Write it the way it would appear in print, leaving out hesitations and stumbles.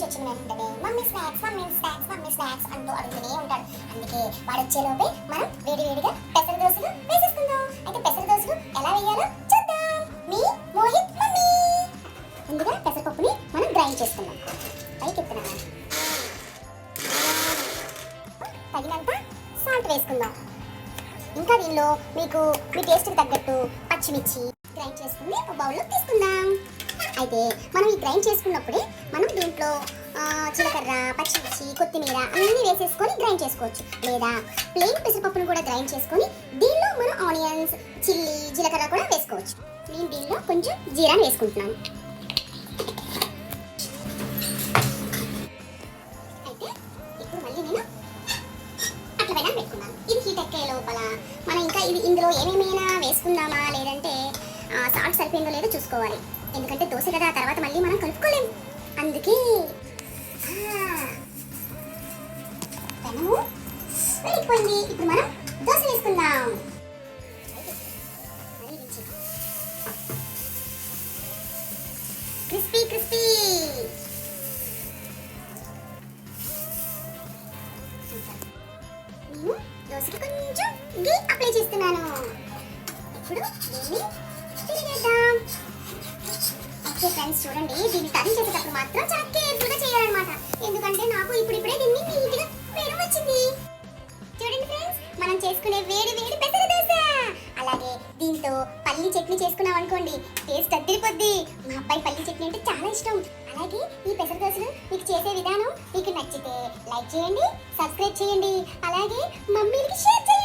వచ్చిన వెంటనే mummy snacks mummy snacks mummy snacks అంటూ అడుగుతూనే ఉంటాడు. అందుకే వాడు వచ్చేలోపే మనం వేడివేడిగా పెసర దోశలు వేసేసుకుందాం. అయితే పెసర దోశలు ఎలా వేయాలో చూద్దాం. మీ మోహిత్ మమ్మీ. ముందుగా పెసరపప్పుని మనం గ్రైండ్ చేసుకుందాం. పైకి ఎత్తున్నాను. తగినంత సాల్ట్ వేసుకుందాం. ఇంకా దీనిలో మీకు మీ టేస్ట్కి తగ్గట్టు పచ్చిమిర్చి గ్రైండ్ చేసుకుని ఒక బౌల్లో తీసుకుందాం. అయితే మనం ఈ గ్రైండ్ చేసుకున్నప్పుడే మనం దీంట్లో జీలకర్ర, పచ్చిమిర్చి, కొత్తిమీర అన్నీ వేసేసుకొని గ్రైండ్ చేసుకోవచ్చు. లేదా ప్లెయిన్ పెసరపప్పును కూడా గ్రైండ్ చేసుకొని దీనిలో మనం ఆనియన్స్, చిల్లీ, జీలకర్ర కూడా వేసుకోవచ్చు. నేను దీనిలో కొంచెం జీరాని వేసుకుంటున్నాను. అయితే ఇప్పుడు మళ్ళీ నేను అట్ల పైన పెట్టుకున్నాను. ఇది హీట్ ఎక్కే లోపల మనం ఇంకా ఇది ఇందులో ఏమేమైనా వేసుకుందామా లేదంటే సాల్ట్ సరిపోయిందో లేదో చూసుకోవాలి. ఎందుకంటే దోశ కదా, తర్వాత మళ్ళీ మనం కలుపుకోలేము. అందుకే పెనము వెళ్ళిపోయింది. ఇప్పుడు మనం దోశ వేసుకుందాం. Crispy crispy. నేను దోశకి కొంచెం గీ అప్లై చేస్తున్నాను. ఇప్పుడు దీన్ని తిరిగేద్దాం. ఓకే ఫ్రెండ్స్, చూడండి దీన్ని టర్న్ చేసేటప్పుడు మాత్రం చాలా కేర్ఫుల్గా చేయాలన్నమాట. ఎందుకంటే నాకు ఇప్పుడిప్పుడే దీన్ని నీట్గా వేయడం వచ్చింది. చూడండి ఫ్రెండ్స్, మనం చేసుకునే వేడి వేడి పెసర దోశ. అలాగే దీంతో పల్లి చట్నీ చేసుకున్నాం అనుకోండి, టేస్ట్ అద్దరిపోద్ది. మా అబ్బాయి పల్లి చట్నీ అంటే చాలా ఇష్టం. అలాగే ఈ పెసర దోశలు మీకు చేసే విధానం మీకు నచ్చితే లైక్ చేయండి, సబ్స్క్రైబ్ చేయండి, అలాగే మమ్మీకి షేర్ చేయండి.